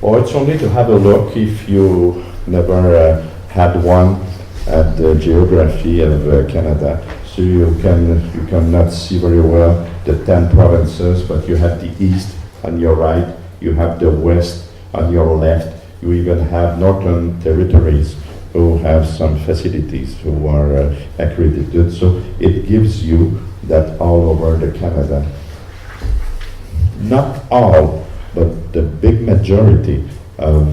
Or it's only to have a look if you never had one at the geography of Canada. So you cannot see very well the 10 provinces, but you have the east on your right, you have the west on your left, you even have northern territories who have some facilities who are accredited. So it gives you that all over the Canada. Not all, but the big majority of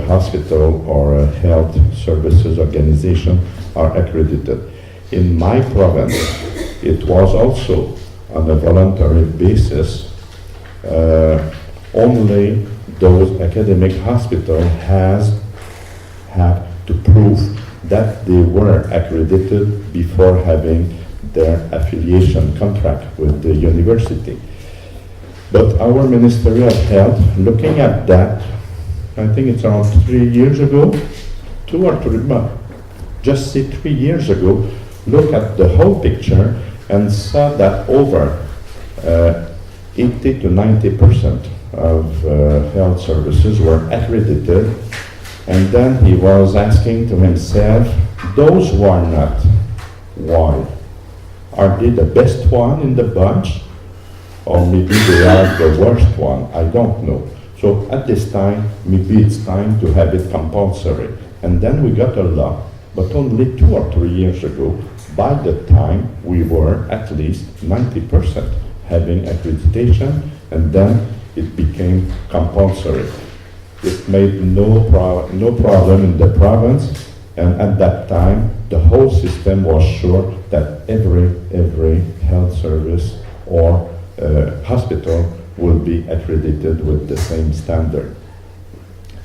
hospital or health services organization are accredited. In my province, it was also on a voluntary basis. Only those academic hospitals have to prove that they were accredited before having their affiliation contract with the university. But our Ministry of Health, looking at that, I think it's around 3 years ago, 2 or 3, just say 3 years ago, look at the whole picture and saw that over 80 to 90% of health services were accredited. And then he was asking to himself, those who are not, why? Are they the best one in the bunch? Or maybe they are the worst one, I don't know. So at this time, maybe it's time to have it compulsory. And then we got a law, but only 2 or 3 years ago, by the time we were at least 90% having accreditation, and then it became compulsory. It made no problem in the province, and at that time, the whole system was sure that every health service or hospital will be accredited with the same standard.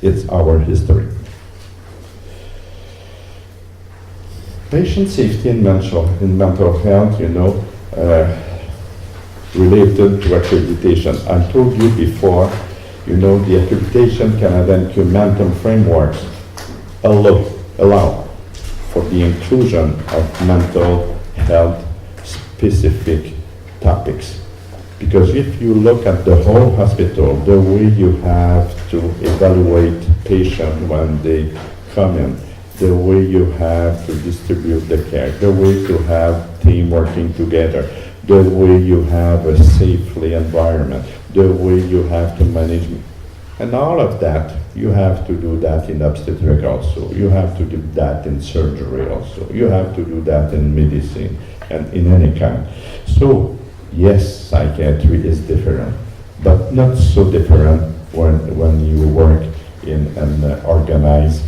It's our history. Patient safety in mental health, related to accreditation. I told you before, the Accreditation Canada and Momentum frameworks allow for the inclusion of mental health specific topics. Because if you look at the whole hospital, the way you have to evaluate patients when they come in, the way you have to distribute the care, the way to have team working together, the way you have a safely environment, the way you have to manage, and all of that, you have to do that in obstetric also, you have to do that in surgery also, you have to do that in medicine and in any kind. So, yes, psychiatry is different, but not so different when you work in an organized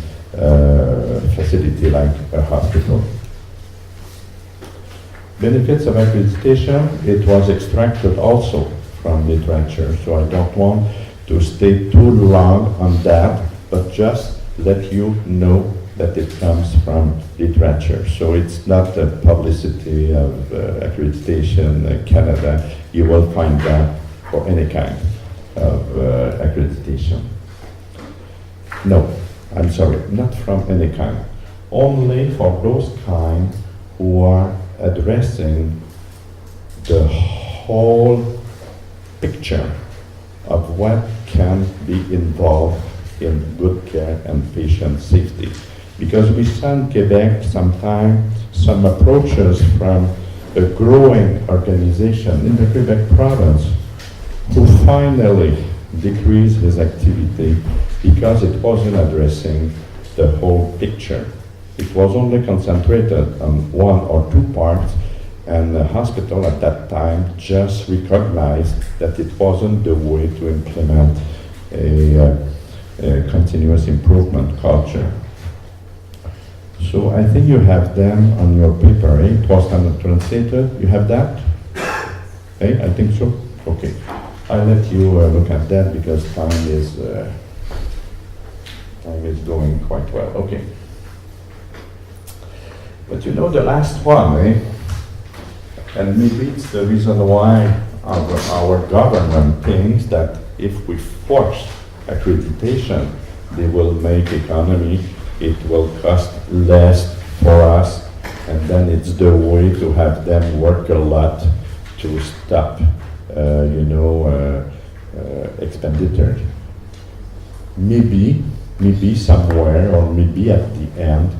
facility like a hospital. Benefits of accreditation, it was extracted also from literature, so I don't want to stay too long on that, but just let you know that it comes from literature. So it's not a publicity of accreditation Canada. You will find that for any kind of accreditation. No, I'm sorry, not from any kind. Only for those kind who are addressing the whole picture of what can be involved in good care and patient safety. Because we saw in Quebec sometimes some approaches from a growing organization in the Quebec province who finally decreased his activity because it wasn't addressing the whole picture. It was only concentrated on 1 or 2 parts, and the hospital at that time just recognized that it wasn't the way to implement a continuous improvement culture. So I think you have them on your paper, eh? It was translated. You have that? Eh? I think so. Okay. I'll let you look at that because time is going quite well. Okay. But the last one, eh? And maybe it's the reason why our government thinks that if we force accreditation, they will make economy, it will cost less for us, and then it's the way to have them work a lot to stop, expenditure. maybe somewhere or maybe at the end,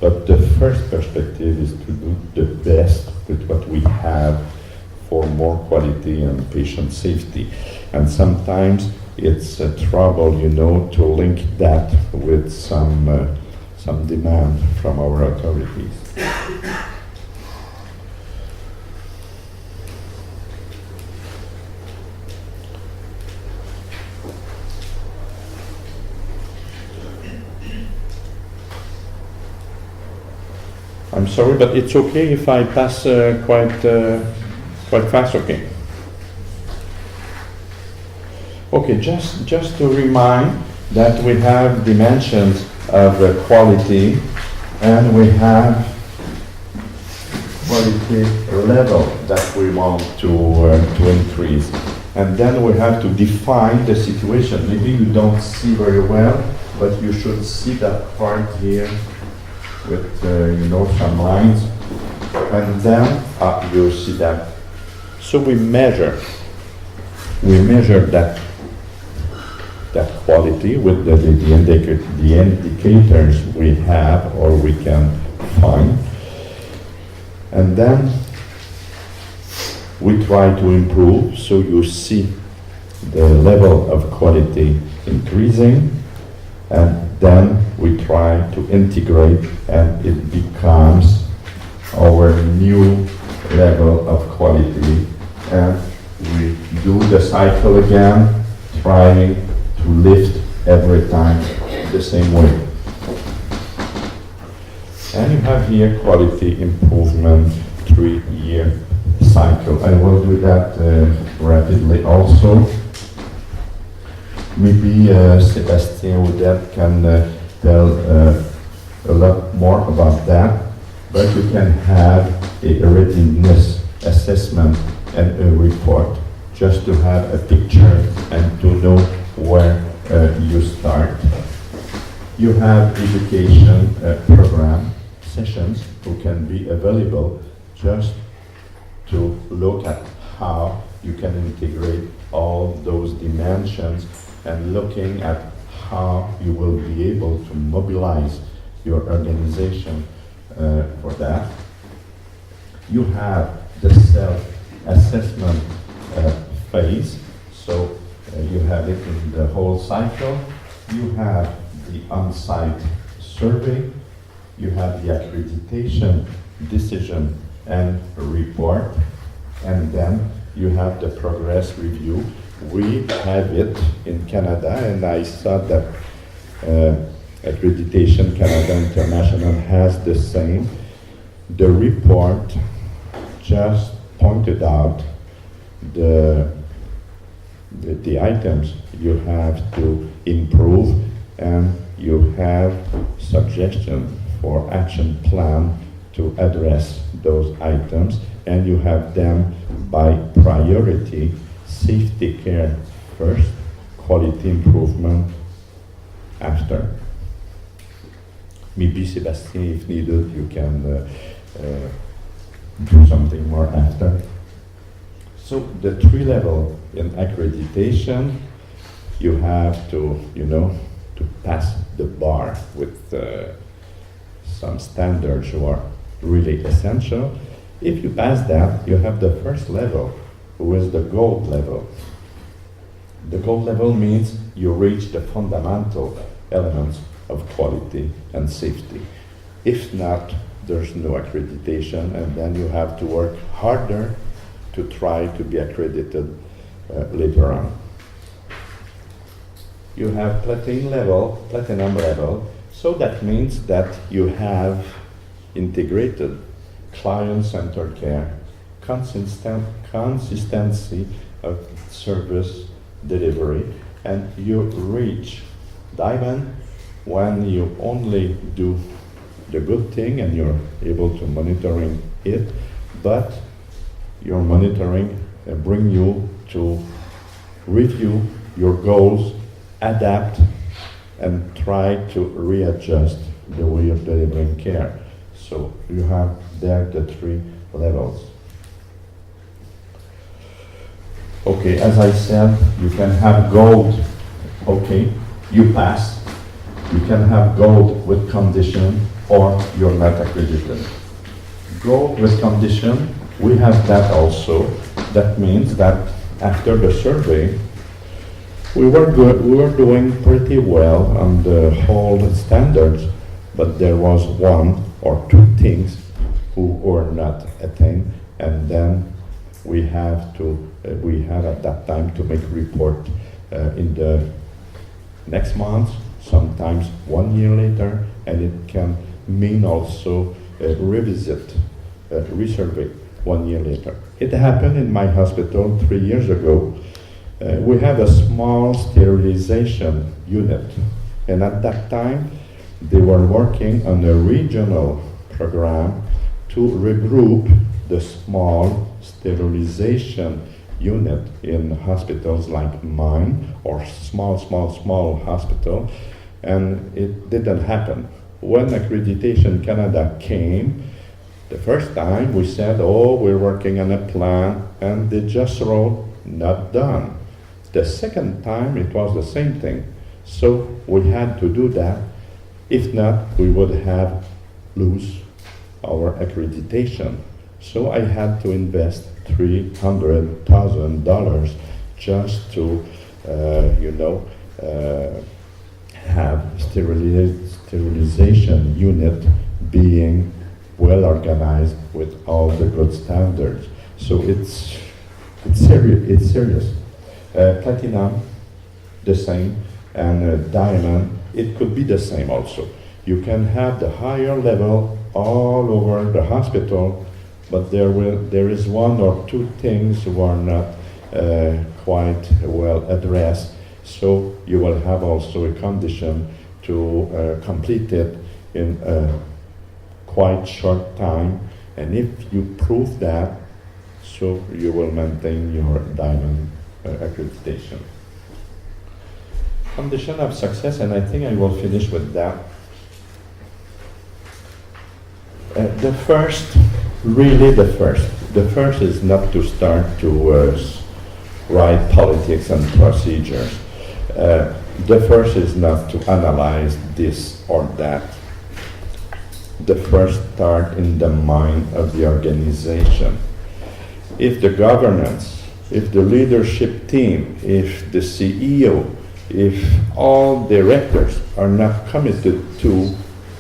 but the first perspective is to do the best with what we have for more quality and patient safety. And sometimes it's a trouble, you know, to link that with some demand from our authorities. I'm sorry, but it's okay if I pass quite fast, okay? Okay, just to remind that we have dimensions of quality, and we have quality level that we want to increase. And then we have to define the situation. Maybe you don't see very well, but you should see that part here with some lines, and then you see that. So we measure that quality with the indicators we have or we can find, and then we try to improve. So you see the level of quality increasing, and then we try to integrate, and it becomes our new level of quality, and we do the cycle again, trying to lift every time the same way. And you have here quality improvement 3-year cycle. I will do that rapidly also. Maybe Sébastien Audet can tell a lot more about that, but you can have a readiness assessment and a report just to have a picture and to know where you start. You have education program sessions who can be available just to look at how you can integrate all those dimensions and looking at how you will be able to mobilize your organization for that. You have the self-assessment phase, so you have it in the whole cycle. You have the on-site survey, you have the accreditation decision and report, and then you have the progress review. We have it in Canada, and I saw that Accreditation Canada International has the same. The report just pointed out the items you have to improve, and you have suggestion for action plan to address those items, and you have them by priority: safety care first, quality improvement after. Maybe Sébastien, if needed, you can do something more after. So the 3 level in accreditation, you have to, to pass the bar with some standards who are really essential. If you pass that, you have the first level, who is the gold level. The gold level means you reach the fundamental elements of quality and safety. If not, there's no accreditation, and then you have to work harder to try to be accredited later on. You have platinum level, so that means that you have integrated client-centered care, consistency of service delivery, and you reach diamond when you only do the good thing and you're able to monitoring it, but your monitoring bring you to review your goals, adapt, and try to readjust the way of delivering care. So you have there the 3 levels. Okay, as I said, you can have gold, okay, you pass, you can have gold with condition, or you're not accredited. Gold with condition, we have that also. That means that after the survey, we were doing pretty well on the whole standards, but there was one or two things who were not attained, and then we have at that time to make report in the next month, sometimes 1 year later, and it can mean also revisit, resurvey 1 year later. It happened in my hospital 3 years ago. We had a small sterilization unit, and at that time they were working on a regional program to regroup the small sterilization unit in hospitals like mine or small hospital, and it didn't happen. When Accreditation Canada came, the first time we said, oh, we're working on a plan, and they just wrote, not done. The second time it was the same thing. So we had to do that. If not, we would have lose our accreditation. So I had to invest $300,000 just to, have sterilization unit being well organized with all the good standards. So it's serious. Platinum, the same, and diamond, it could be the same also. You can have the higher level all over the hospital, but there is one or two things who are not quite well addressed. So you will have also a condition to complete it in a quite short time. And if you prove that, so you will maintain your diamond accreditation. Condition of success, and I think I will finish with that. The first is not to start to write politics and procedures. The first is not to analyze this or that. The first start in the mind of the organization. If the governance, if the leadership team, if the CEO, if all directors are not committed to,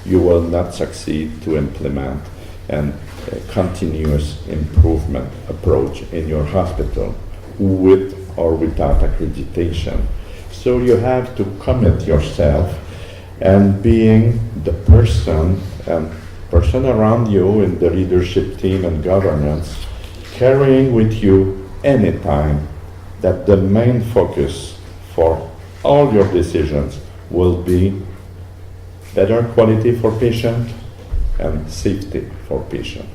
you will not succeed to implement a continuous improvement approach in your hospital with or without accreditation. So you have to commit yourself and being the person around you in the leadership team and governance, carrying with you anytime that the main focus for all your decisions will be better quality for patient and safety for patient.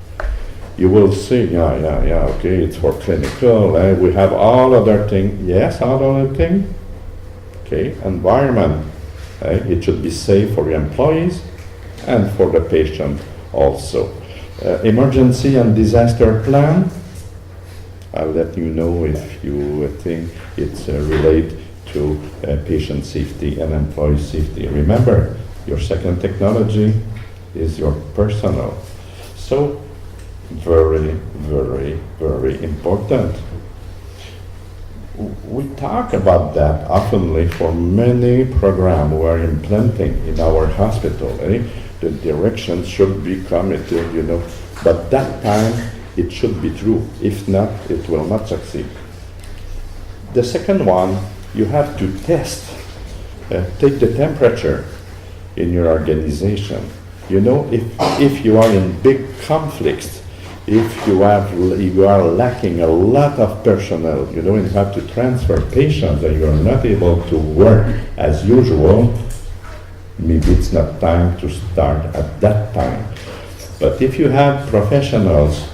You will see, okay, it's for clinical, we have all other things. Yes, all other things. Okay, environment, it should be safe for the employees and for the patient also. Emergency and disaster plan, I'll let you know if you think it's related to patient safety and employee safety. Remember, your second technology is your personal. So, very, very, very important. We talk about that oftenly for many programs we're implementing in our hospital. The direction should be committed, but that time it should be true. If not, it will not succeed. The second one, you have to test, take the temperature in your organization. If you are in big conflicts, if you are lacking a lot of personnel, and you have to transfer patients and you are not able to work as usual, maybe it's not time to start at that time. But if you have professionals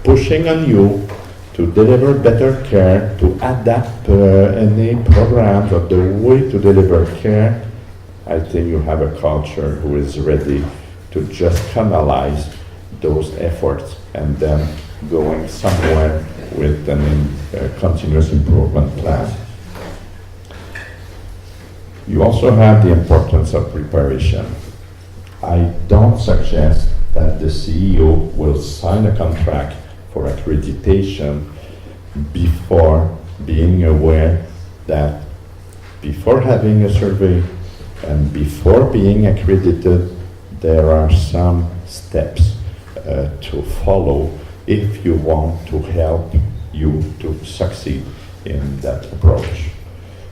pushing on you to deliver better care, to adapt any programs or the way to deliver care, I think you have a culture who is ready to just canalize those efforts and then going somewhere with a continuous improvement plan. You also have the importance of preparation. I don't suggest that the CEO will sign a contract for accreditation before being aware that before having a survey and before being accredited, there are some steps to follow if you want to help you to succeed in that approach.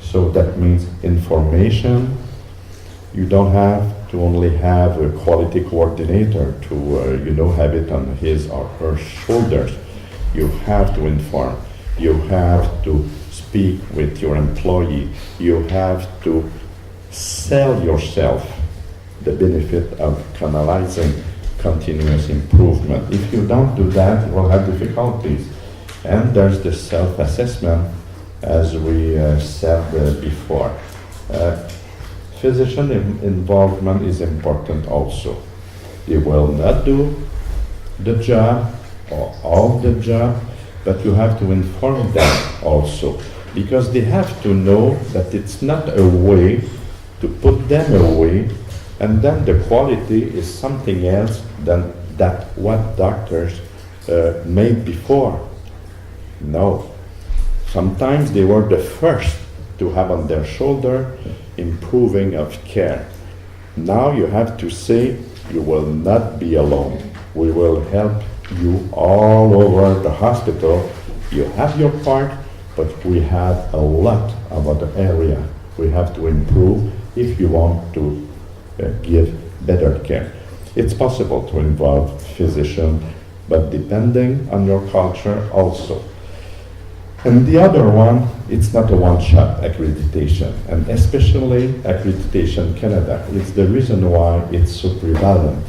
So that means information. You don't have to only have a quality coordinator to have it on his or her shoulders. You have to inform. You have to speak with your employee. You have to sell yourself the benefit of canalizing continuous improvement. If you don't do that, you will have difficulties. And there's the self-assessment, as we said before. Physician involvement is important also. They will not do the job or all the job, but you have to inform them also, because they have to know that it's not a way to put them away, and then the quality is something else than that what doctors made before. No. Sometimes they were the first to have on their shoulder improving of care. Now you have to say, you will not be alone. We will help you all over the hospital. You have your part, but we have a lot of other area we have to improve if you want to give better care. It's possible to involve physician, but depending on your culture also. And the other one, it's not a one-shot accreditation, and especially Accreditation Canada. It's the reason why it's so prevalent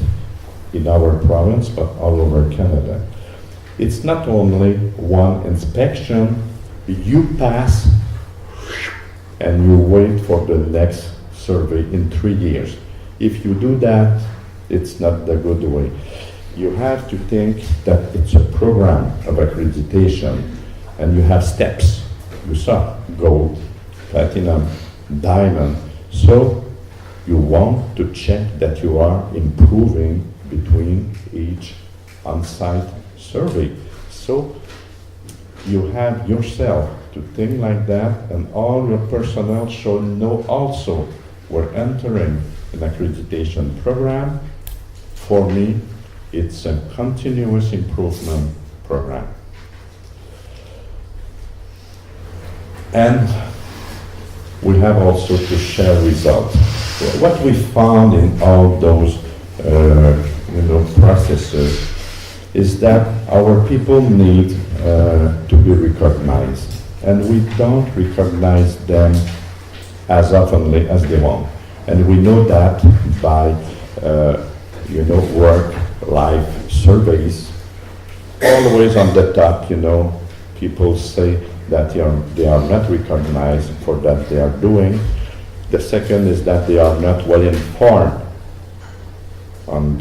in our province, but all over Canada. It's not only one inspection, you pass and you wait for the next survey in 3 years. If you do that, it's not the good way. You have to think that it's a program of accreditation, and you have steps. You saw gold, platinum, diamond. So you want to check that you are improving between each on-site survey. So you have yourself to think like that, and all your personnel should know also we're entering an accreditation program. For me, it's a continuous improvement program. And we have also to share results. What we found in all those processes is that our people need to be recognized, and we don't recognize them as oftenly as they want. And we know that by work-life surveys. Always on the top, people say that they are not recognized for that they are doing. The second is that they are not well informed on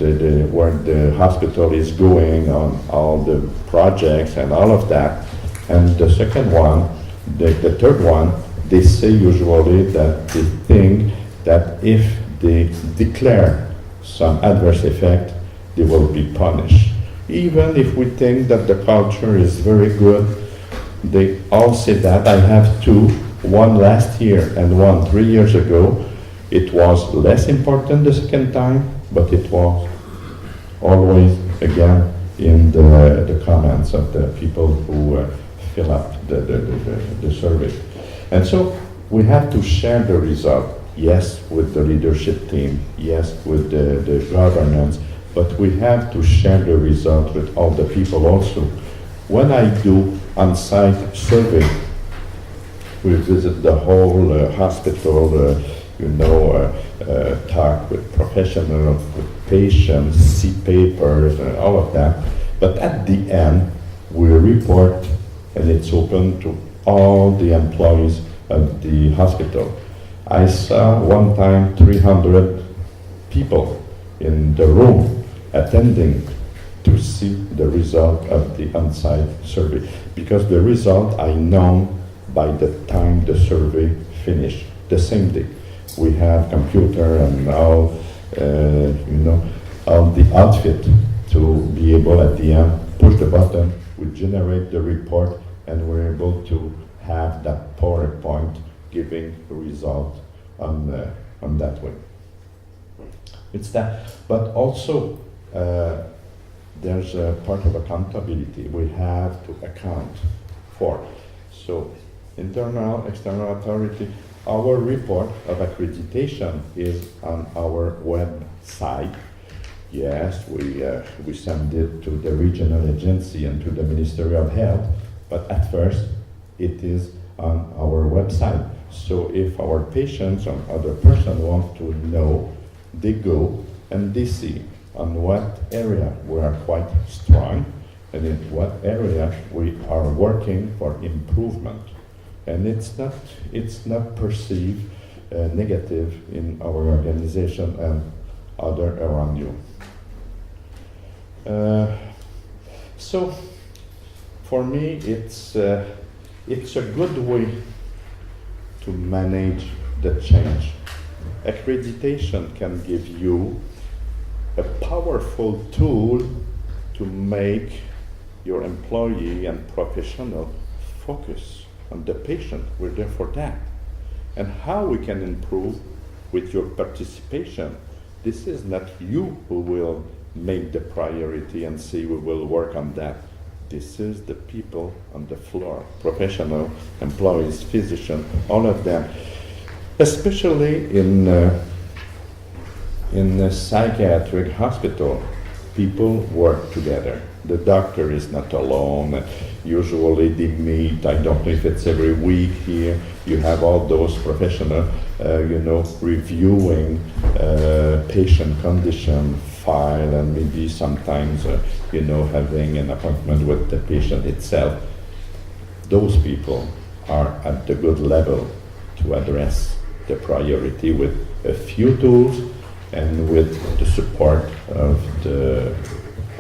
where the hospital is going, on all the projects and all of that. And the second one, the third one, they say usually that they think that if they declare some adverse effect, they will be punished. Even if we think that the culture is very good, they all say that. I have two, one last year and one 3 years ago. It was less important the second time, but it was always, again, in the comments of the people who fill up the survey. And so we have to share the result, yes, with the leadership team, yes, with the governance, but we have to share the result with all the people also. When I do on-site survey, we visit the whole hospital, talk with professionals, with patients, see papers, and all of that. But at the end, we report, and it's open to all the employees of the hospital. I saw one time 300 people in the room attending to see the result of the on-site survey, because the result I know by the time the survey finished, the same day. We have computer and all, all the outfit to be able at the end, push the button, we generate the report, and we're able to have that PowerPoint giving a result on that way. It's that, but also there's a part of accountability we have to account for. So internal, external authority, our report of accreditation is on our website. Yes, we send it to the regional agency and to the Ministry of Health, but at first it is on our website. So if our patients or other person want to know, they go and they see on what area we are quite strong and in what area we are working for improvement. And it's not perceived negative in our organization and other around you. So for me, it's a good way to manage the change. Accreditation can give you a powerful tool to make your employee and professional focus on the patient. We're there for that. And how we can improve with your participation. This is not you who will make the priority and say we will work on that. This is the people on the floor, professional, employees, physicians, all of them. Especially in a psychiatric hospital, people work together. The doctor is not alone. Usually they meet, I don't know if it's every week here, you have all those professionals, reviewing patient condition file and maybe sometimes, having an appointment with the patient itself. Those people are at the good level to address the priority with a few tools and with the support of the,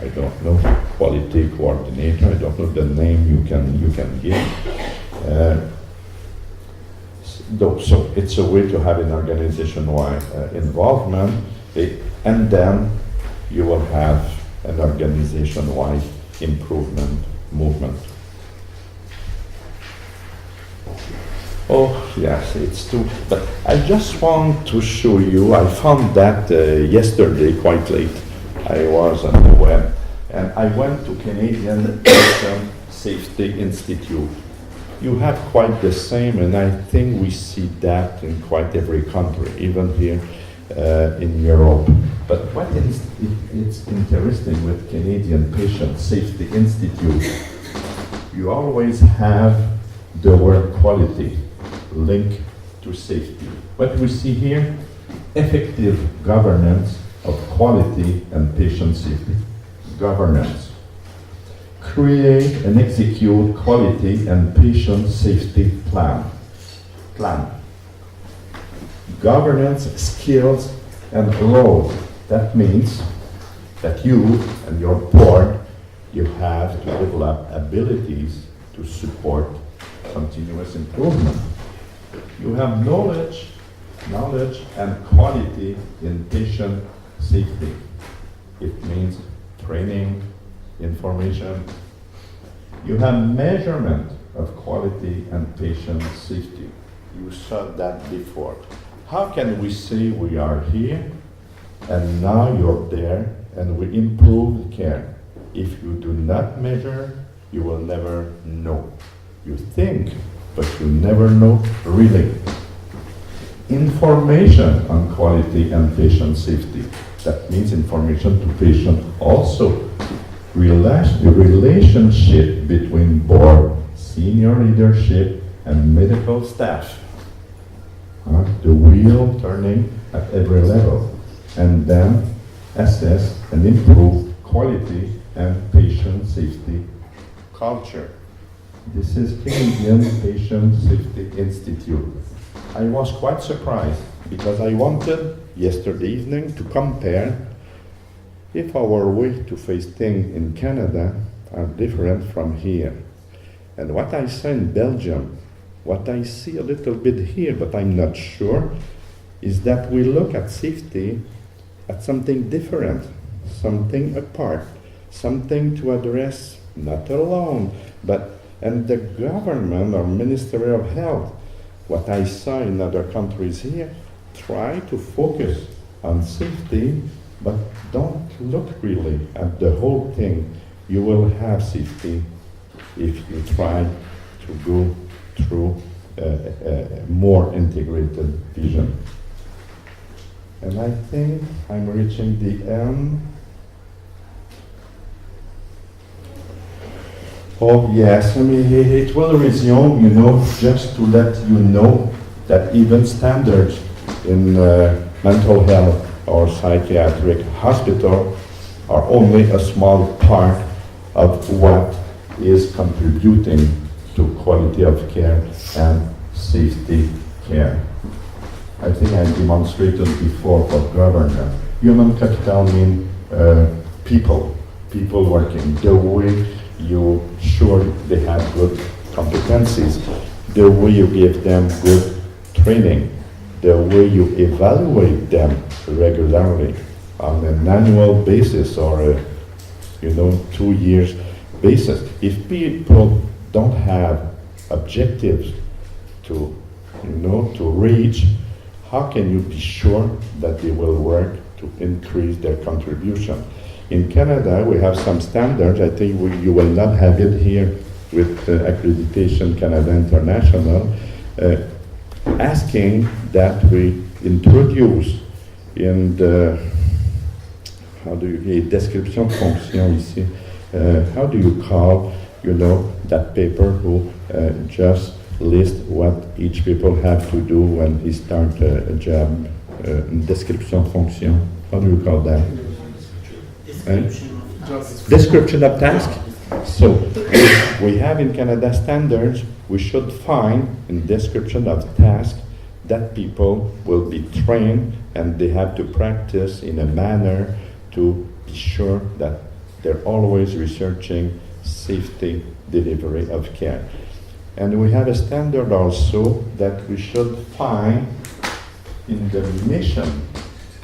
I don't know, quality coordinator. I don't know the name you can give. So it's a way to have an organization-wide involvement, and then you will have an organization-wide improvement movement. Oh, yes, it's true. But I just want to show you, I found that yesterday quite late. I was on the web, and I went to Canadian Patient Safety Institute. You have quite the same, and I think we see that in quite every country, even here in Europe. But what is it's interesting with Canadian Patient Safety Institute, you always have the word quality linked to safety. What we see here, effective governance of quality and patient safety. Governance. Create and execute quality and patient safety plan. Governance, skills, and role. That means that you and your board, you have to develop abilities to support continuous improvement. You have knowledge and quality in patient safety. It means training, information. You have measurement of quality and patient safety. You saw that before. How can we say we are here and now you're there and we improve the care? If you do not measure, you will never know. You think, but you never know really. Information on quality and patient safety. That means information to patient. Also, the relationship between board, senior leadership, and medical staff. The wheel turning at every level. And then assess and improve quality and patient safety culture. This is Canadian Patient Safety Institute. I was quite surprised because I wanted yesterday evening to compare if our way to face things in Canada are different from here. And what I saw in Belgium, what I see a little bit here, but I'm not sure, is that we look at safety at something different, something apart, something to address not alone, but and the government or Ministry of Health, what I saw in other countries here, try to focus on safety, but don't look really at the whole thing. You will have safety if you try to go through a more integrated vision. And I think I'm reaching the end. Oh yes, I mean, it will resume, just to let you know that even standards in mental health or psychiatric hospital are only a small part of what is contributing to quality of care and safety care. I think I demonstrated before for governance. Human capital means people working. The way you sure they have good competencies, the way you give them good training, the way you evaluate them regularly on an annual basis or a 2 years basis. If people don't have objectives to reach, how can you be sure that they will work to increase their contribution? In Canada, we have some standards. I think you will not have it here with Accreditation Canada International, asking that we introduce in the, description de fonction ici, how do you call, that paper who just list what each people have to do when he start a job, description de fonction, how do you call that? Description of task. So we have in Canada standards. We should find in description of task that people will be trained and they have to practice in a manner to be sure that they're always researching safety delivery of care. And we have a standard also that we should find in the mission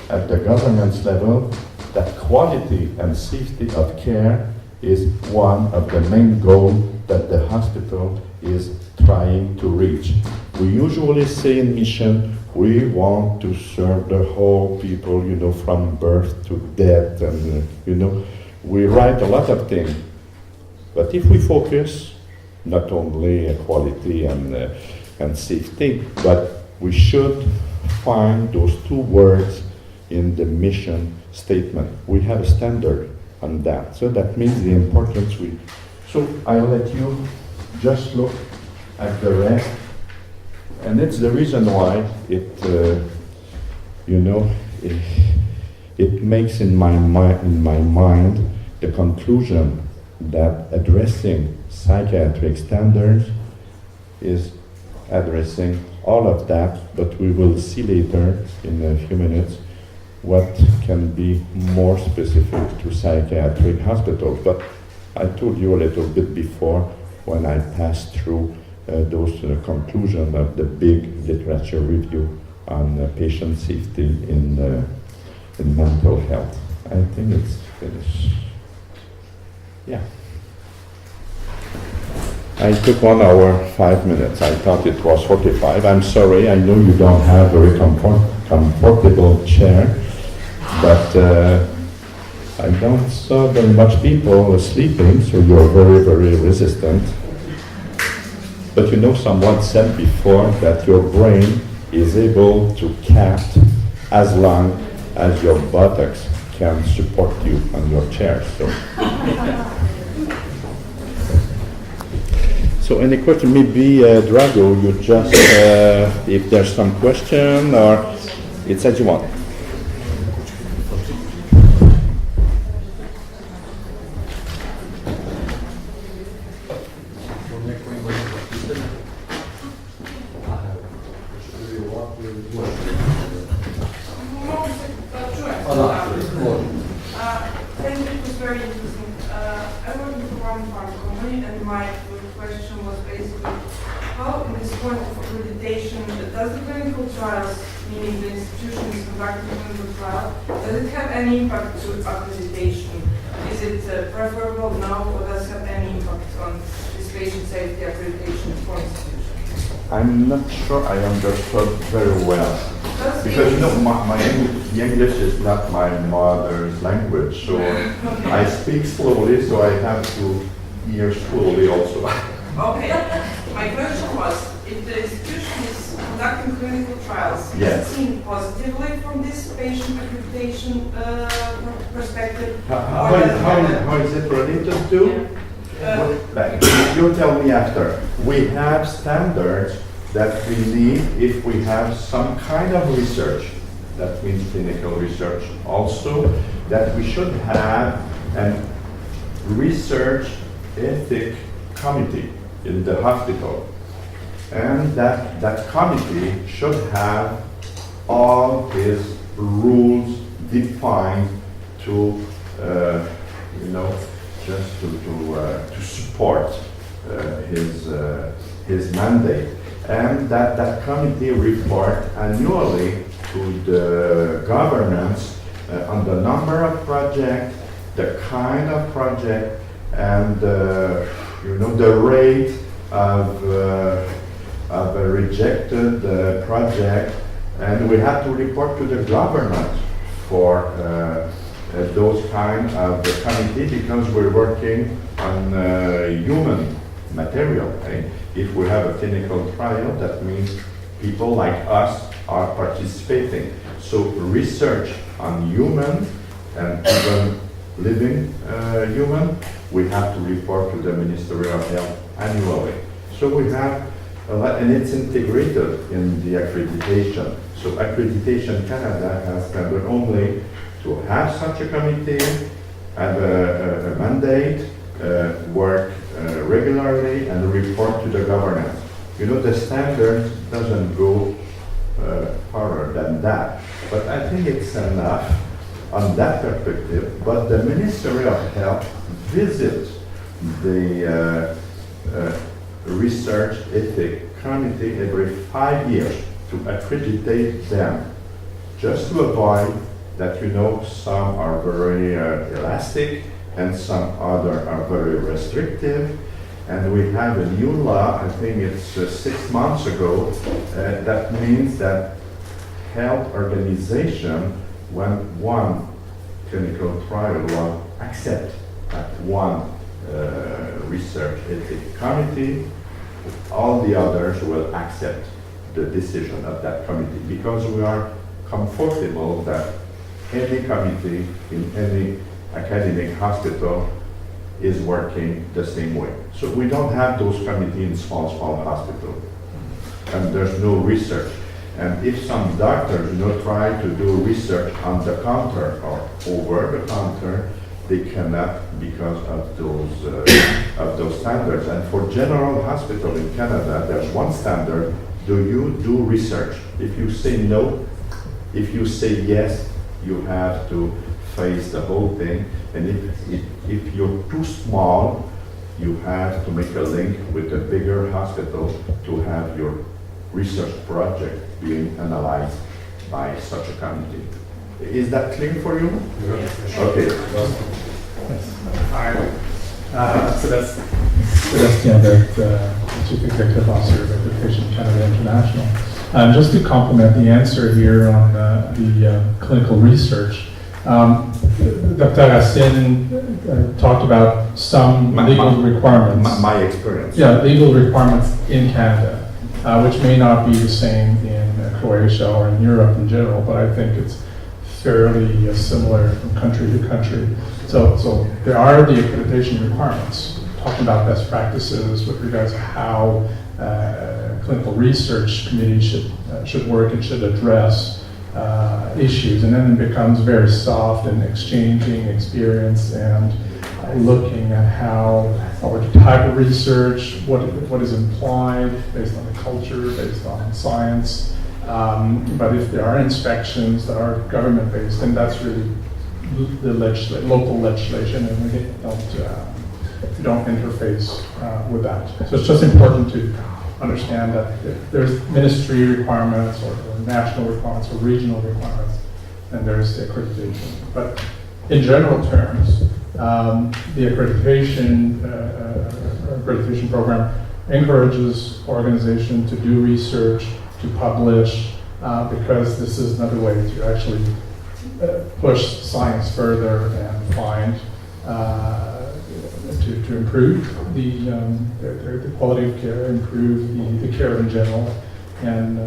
at the governance level, that quality and safety of care is one of the main goals that the hospital is trying to reach. We usually say in mission, we want to serve the whole people, from birth to death, and we write a lot of things. But if we focus not only quality and safety, but we should find those two words in the mission statement. We have a standard on that. So that means the importance so I'll let you just look at the rest. And it's the reason why it makes in my mind the conclusion that addressing psychiatric standards is addressing all of that, but we will see later in a few minutes what can be more specific to psychiatric hospitals. But I told you a little bit before when I passed through those conclusions of the big literature review on patient safety in mental health. I think it's finished. Yeah. I took 1 hour, 5 minutes. I thought it was 45. I'm sorry, I know you don't have a very comfortable chair, but I don't saw very much people sleeping, so you're very, very resistant. But someone said before that your brain is able to count as long as your buttocks can support you on your chair. So any question? Maybe Drago, you just, if there's some question, or it's as you want. One farm company, and my question was basically how in this point of accreditation, does the clinical trials, meaning the institution is conducting clinical trial, does it have any impact to accreditation? Is it preferable now, or does it have any impact on this patient safety accreditation for institutions? I'm not sure I understood very well. Because you know, the English is not my mother's language, so I speak slowly, so I have to hear slowly also. Okay. My question was, if the institution is conducting clinical trials, Yes. is it seen positively from this patient accreditation perspective? How is it related to? Like, you tell me after. We have standards that we need if we have some kind of research. That means clinical research. Also, that we should have a research ethic committee in the hospital. And that committee should have all his rules defined to, just to support his mandate. And that committee report annually to the governance on the number of projects, the kind of project, and the rate of a rejected project, and we have to report to the government for those kind of committee, because we're working on human material. Okay? If we have a clinical trial, that means people like us are participating. So research on human and even living human, we have to report to the Ministry of Health annually. So we have a lot, and it's integrated in the accreditation. So Accreditation Canada has standard only to have such a committee, have a mandate, work regularly, and report to the governance. The standard doesn't go further than that, but I think it's enough on that perspective. But the Ministry of Health visits the Research Ethic Committee every 5 years to accredit them, just to avoid that, some are very elastic and some other are very restrictive. And we have a new law, I think it's 6 months ago, that means that health organization, when one clinical trial was accepted at one research ethic committee, all the others will accept the decision of that committee, because we are comfortable that any committee in any academic hospital is working the same way. So we don't have those committees in small hospitals, and there's no research. And if some doctors, try to do research on the counter or over the counter, they cannot, because of those standards. And for general hospital in Canada, there's one standard: do you do research? If you say no, if you say yes, you have to face the whole thing. And if you're too small, you have to make a link with a bigger hospital to have your research project being analyzed by such a committee. Is that clear for you? Yes. Okay. Hi. Sébastien, the Chief Executive Officer of Accreditation Canada International. Just to complement the answer here on the clinical research, Dr. Racine talked about some legal requirements. My experience. Yeah, legal requirements in Canada, which may not be the same in Croatia or in Europe in general, but I think it's fairly similar from country to country. So there are the accreditation requirements, talking about best practices with regards to how clinical research committees should work and should address issues, and then it becomes very soft in exchanging experience and looking at how, or the type of research, what is implied based on the culture, based on science. But if there are inspections that are government-based, then that's really the local legislation, and we don't interface with that. So it's just important to understand that there's ministry requirements or national requirements or regional requirements, and there's accreditation. But in general terms, the accreditation program encourages organizations to do research, to publish, because this is another way to actually push science further and find to improve the quality of care, improve the care in general, and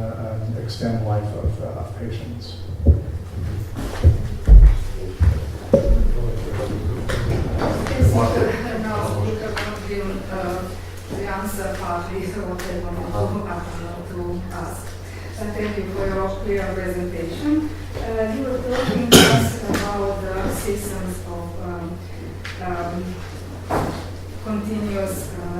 extend life of patients. Now speak about the answer partly what I wanted to ask. Thank you for your clear presentation. You were talking to us about the systems of continuous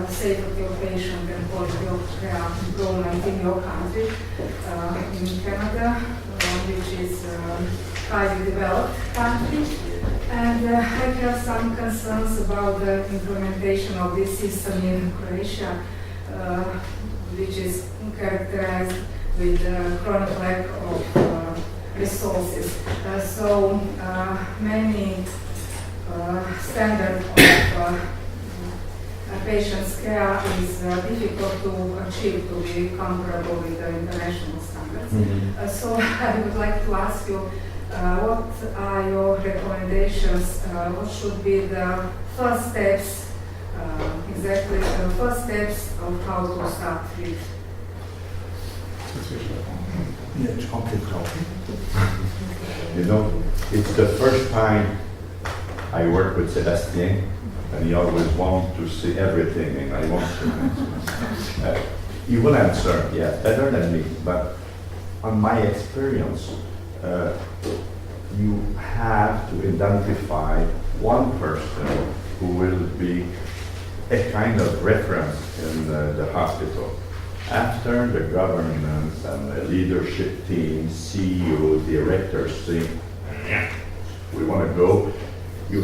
safety of patient and quality of care improvement in your country, in Canada, which is a highly developed country. And I have some concerns about the implementation of this system in Croatia, which is characterized with chronic lack of resources. So many standards of patient's care is difficult to achieve to be comparable with the international standards. Mm-hmm. So I would like to ask you, what are your recommendations? What should be the first steps, exactly the first steps of how to start with? You know, it's the first time I work with Sébastien, and he always wants to see everything, and I want to. He will answer, yeah, better than me, but on my experience, you have to identify one person who will be a kind of reference in the hospital. After the governments and the leadership team, CEO, directors say, we want to go, you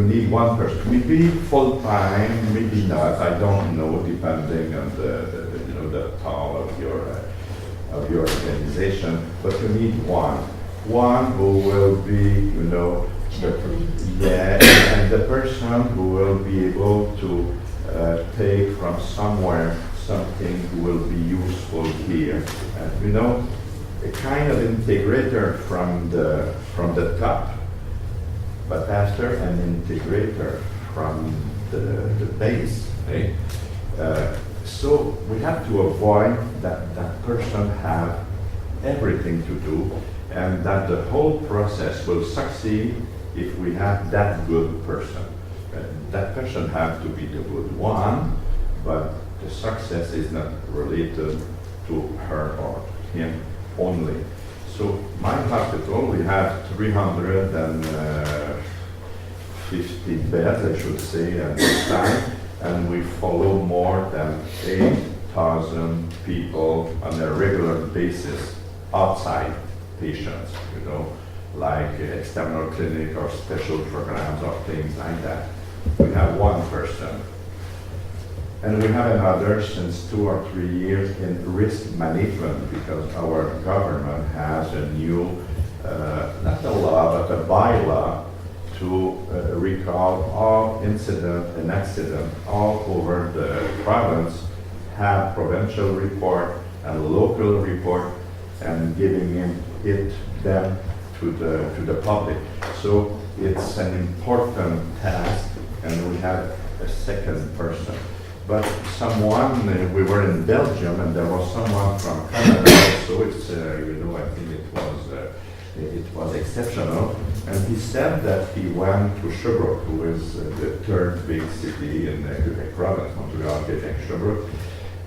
need one person. Maybe full-time, maybe not, I don't know, depending on the tall of your organization, but you need one who will be, and the person who will be able to take from somewhere something who will be useful here. A kind of integrator from the top, but after an integrator from the base. Eh? So we have to avoid that person have everything to do, and that the whole process will succeed if we have that good person. That person have to be the good one, but the success is not related to her or him only. So my hospital, we have 350 beds, I should say, at this time, and we follow more than 8,000 people on a regular basis outside patients, like external clinic or special programs or things like that. We have one person. And we have another since 2 or 3 years in risk management, because our government has a new, not a law, but a bylaw to recall all incident and accident all over the province, have provincial report and local report, and giving them to the public. So it's an important task, and we have a second person. But we were in Belgium, and there was someone from Canada, so it's, I think it was exceptional. And he said that he went to Sherbrooke, who is the third big city in the Quebec province, Montreal, Quebec, Sherbrooke,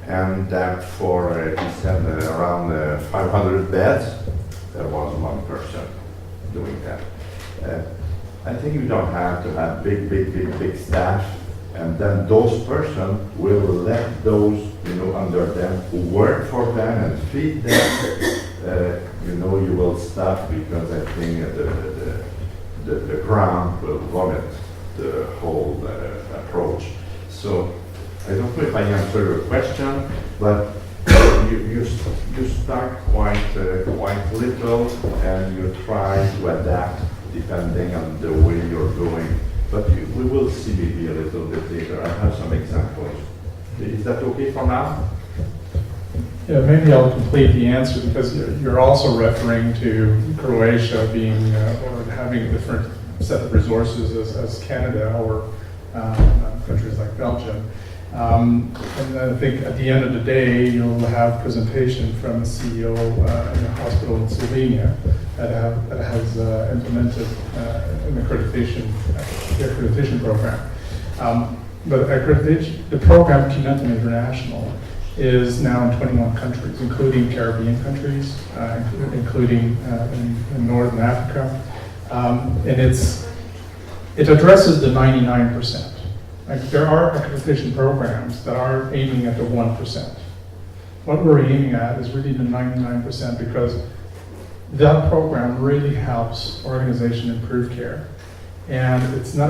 and that for, he said, around 500 beds, there was one person doing that. I think you don't have to have big staff, and then those persons will let those, under them who work for them and feed them, you will stop, because I think the ground will vomit the whole approach. So I don't know if I answer your question, But you start quite little and you try to adapt depending on the way you're going. But we will see maybe a little bit later. I have some examples. Is that okay for now? Yeah, maybe I'll complete the answer because you're also referring to Croatia being or having a different set of resources as Canada or countries like Belgium. And I think at the end of the day, you'll have presentation from the CEO in a hospital in Slovenia that has implemented an accreditation program. But the program Kinetum International is now in 21 countries, including Caribbean countries, including in Northern Africa. And it addresses the 99%. Like there are accreditation programs that are aiming at the 1%. What we're aiming at is really the 99% because that program really helps organization improve care. And it's not